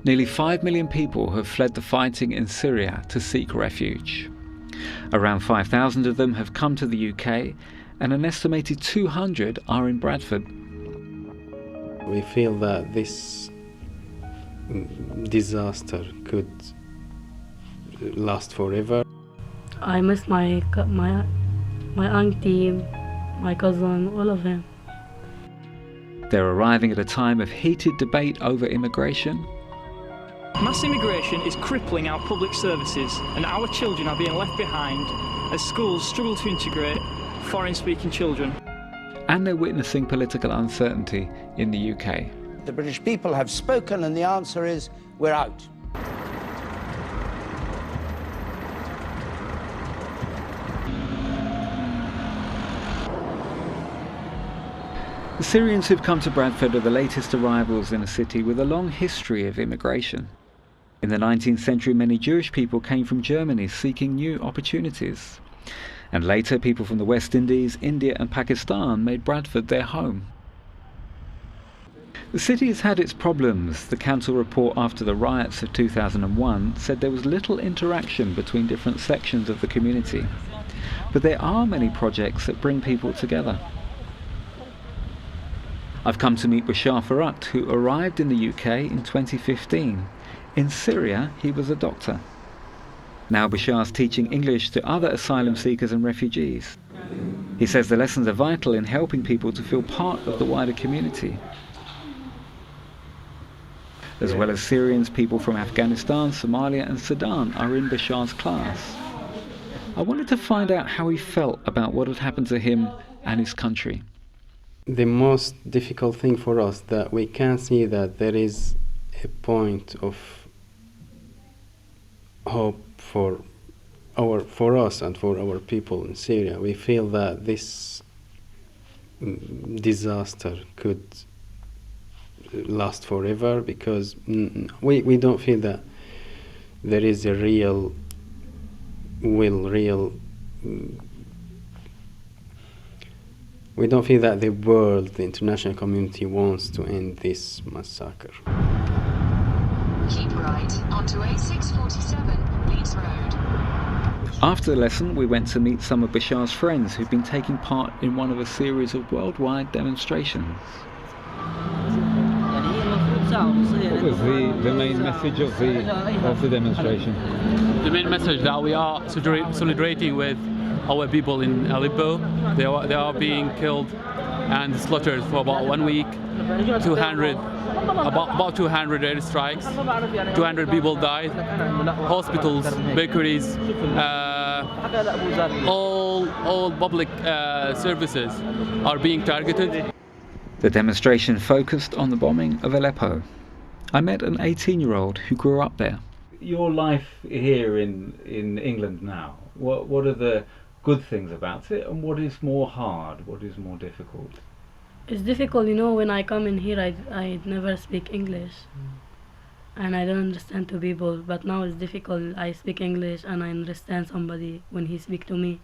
Nearly 5 million people have fled the fighting in Syria to seek refuge. Around 5,000 of them have come to the UK, and an estimated 200 are in Bradford. We feel that this disaster could last forever. I miss my auntie, my cousin, all of them. They're arriving at a time of heated debate over immigration. Mass immigration is crippling our public services, and our children are being left behind as schools struggle to integrate foreign-speaking children. And they're witnessing political uncertainty in the UK. The British people have spoken, and the answer is we're out. The Syrians who've come to Bradford are the latest arrivals in a city with a long history of immigration. In the 19th century, many Jewish people came from Germany seeking new opportunities. And later, people from the West Indies, India and Pakistan made Bradford their home. The city has had its problems. The council report after the riots of 2001 said there was little interaction between different sections of the community. But there are many projects that bring people together. I've come to meet Bashar Farhat, who arrived in the UK in 2015. In Syria, he was a doctor. Now Bashar's teaching English to other asylum seekers and refugees. He says the lessons are vital in helping people to feel part of the wider community. As well as Syrians, people from Afghanistan, Somalia and Sudan are in Bashar's class. I wanted to find out how he felt about what had happened to him and his country. The most difficult thing for us that we can see that there is a point of hope for us and for our people in Syria. We feel that this disaster could last forever because we don't feel that there is a real we don't feel that the world, the international community wants to end this massacre. Keep right onto A647 Leeds Road. After the lesson, we went to meet some of Bashar's friends who've been taking part in one of a series of worldwide demonstrations. What was the main message of the demonstration? The main message that we are solidarity with our people in Aleppo. They are being killed and slaughtered for about 1 week. About 200 airstrikes. 200 people died. Hospitals, bakeries, all public services are being targeted. The demonstration focused on the bombing of Aleppo. I met an 18-year-old who grew up there. Your life here in England now, what are the good things about it, and what is more hard, what is more difficult? It's difficult, when I come in here, I never speak English. And I don't understand to people, but now it's difficult. I speak English and I understand somebody when he speaks to me.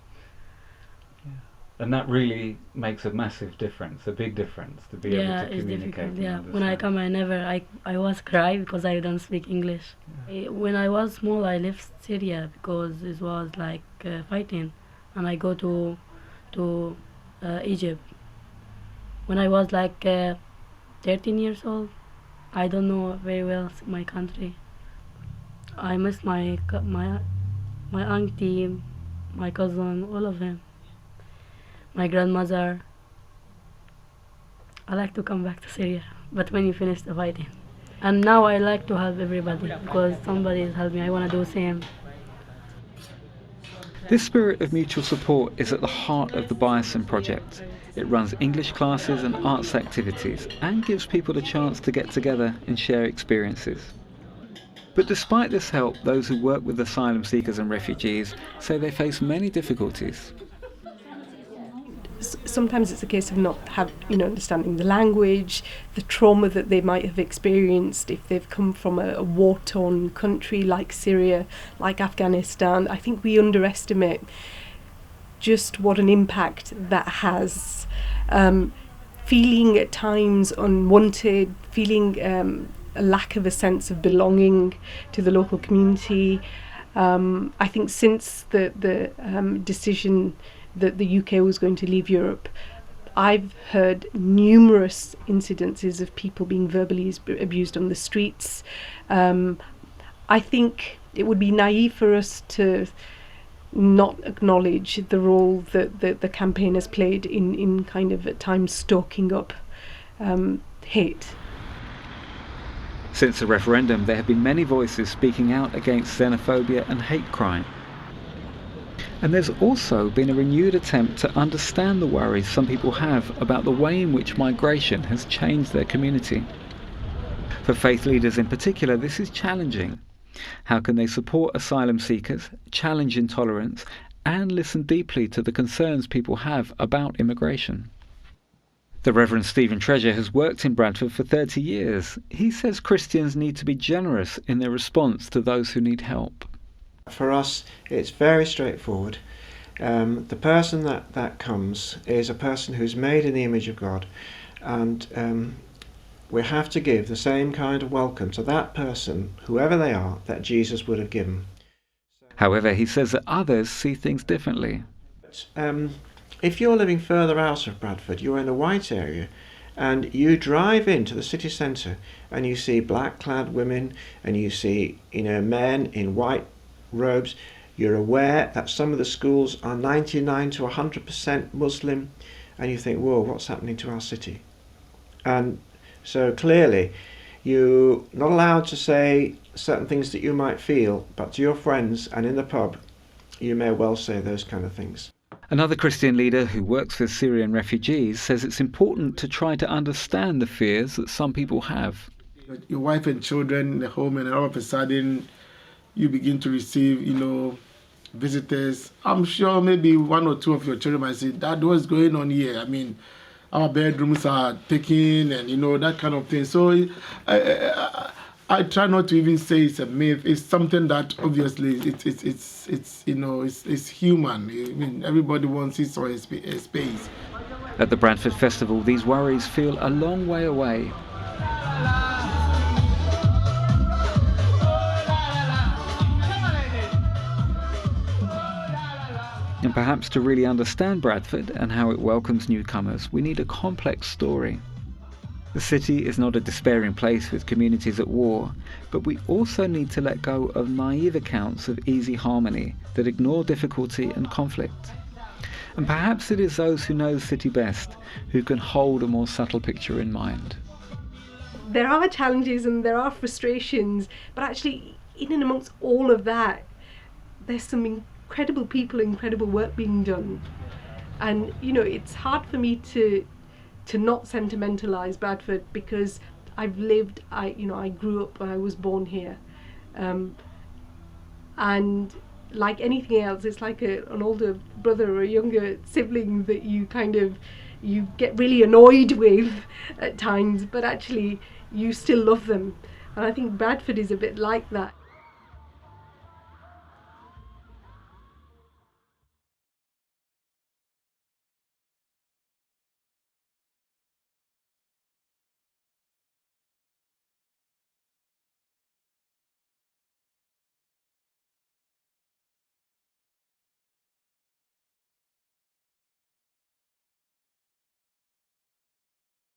Yeah. And that really makes a massive difference, a big difference, to be able to communicate. Yeah, it's difficult, and yeah. When I come, I was cry because I don't speak English. Yeah. When I was small, I left Syria because it was like fighting. And I go to Egypt. When I was like 13 years old, I don't know very well my country. I miss my auntie, my cousin, all of them. My grandmother. I like to come back to Syria, but when you finish the fighting. And now I like to help everybody because somebody is helping me. I want to do the same. This spirit of mutual support is at the heart of the Biosin project. It runs English classes and arts activities and gives people a chance to get together and share experiences. But despite this help, those who work with asylum seekers and refugees say they face many difficulties. Sometimes it's a case of not understanding the language, the trauma that they might have experienced if they've come from a war-torn country like Syria, like Afghanistan. I think we underestimate just what an impact that has. Feeling at times unwanted, feeling a lack of a sense of belonging to the local community. I think since the decision that the UK was going to leave Europe, I've heard numerous incidences of people being verbally abused on the streets. I think it would be naive for us to not acknowledge the role that the campaign has played in kind of at times stoking up hate. Since the referendum, there have been many voices speaking out against xenophobia and hate crime. And there's also been a renewed attempt to understand the worries some people have about the way in which migration has changed their community. For faith leaders in particular, this is challenging. How can they support asylum seekers, challenge intolerance, and listen deeply to the concerns people have about immigration? The Reverend Stephen Treasure has worked in Bradford for 30 years. He says Christians need to be generous in their response to those who need help. For us, it's very straightforward. The person that comes is a person who's made in the image of God, and we have to give the same kind of welcome to that person, whoever they are, that Jesus would have given. However, he says that others see things differently. If you're living further out of Bradford, you're in the white area, and you drive into the city centre and you see black-clad women and you see, men in white robes, you're aware that some of the schools are 99 to 100% Muslim, and you think, whoa, what's happening to our city? And so clearly you're not allowed to say certain things that you might feel, but to your friends and in the pub you may well say those kind of things. Another Christian leader who works with Syrian refugees says it's important to try to understand the fears that some people have. Your wife and children in the home, and all of a sudden you begin to receive, visitors. I'm sure maybe one or two of your children might say, Dad, what's going on here? I mean, our bedrooms are taken, and that kind of thing. So I try not to even say it's a myth. It's something that obviously it's human. I mean, everybody wants his or his space. At the Bradford Festival, these worries feel a long way away. And perhaps to really understand Bradford and how it welcomes newcomers, we need a complex story. The city is not a despairing place with communities at war, but we also need to let go of naive accounts of easy harmony that ignore difficulty and conflict. And perhaps it is those who know the city best who can hold a more subtle picture in mind. There are challenges and there are frustrations, but actually in and amongst all of that, there's some incredible people, incredible work being done. And it's hard for me to not sentimentalize Bradford, because I've lived, I grew up, I was born here, and like anything else, it's like an older brother or a younger sibling that you get really annoyed with at times, but actually you still love them. And I think Bradford is a bit like that.